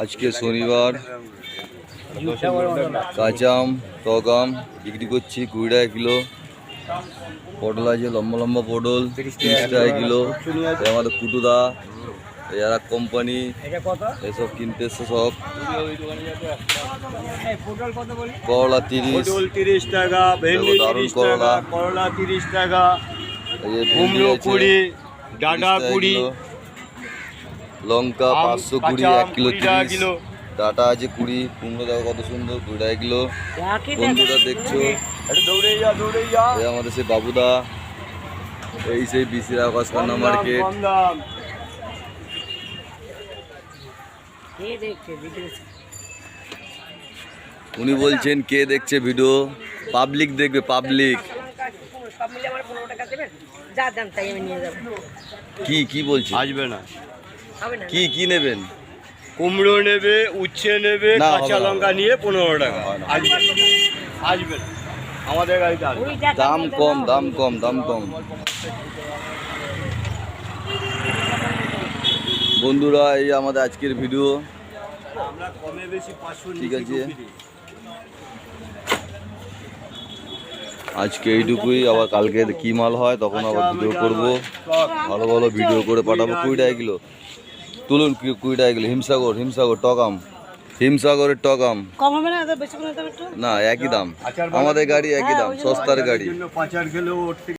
আজকে শনিবার কাঁচা আম টক আম বিক্রি করছি 20 টাকা কিলো। পটল আছে লম্বা লম্বা পটল 30 টাকা কিলো। আমাদের কুটুদা এরা কোম্পানি এসব কিনতে এসছে সব। করলা 30 টাকা, ভেন্ডি 30 টাকা, করলা 30 টাকা, কুমড়ো 20, ডাঁটা 20, লঙ্কা 520 1 কিলো 30 কিলো। ডাটা আছে 20, কুমড়ো দেখো কত সুন্দর 20 টাকা কিলো। বন্ধুরা দেখছো এই আমাদের সেই বাবুদা, এই সেই বিসির আকাশখানা মার্কেট। উনি বলছেন কে দেখছে ভিডিও? পাবলিক দেখবে, পাবলিক। কি বলছে? আসবে না। কি নেবেন? কুমড়ো নেবে, উচ্ছে নেবে, না, কাঁচা হবে না। লঙ্কা নিয়ে 15 টাকা। আসবে না, আমাদের গাড়িতে আসবে। দাম কম। বন্ধুরা এই আমাদের আজকের ভিডিও। আমরা কমে বেশি 500 ঠিক আছে, আজকে এইটুকুই। আবার কালকে কি মাল হয় তখন আবার ভিডিও করব, ভালো ভিডিও করে পাঠাবো। 20 টাকা কিলো তুলুন, 20 টাকা কিলো। হিমসাগর টক আম, হিমসাগরের টক আম না একই দাম, আমাদের গাড়ি একই দাম, সস্তার গাড়ি। 5 আর কিলো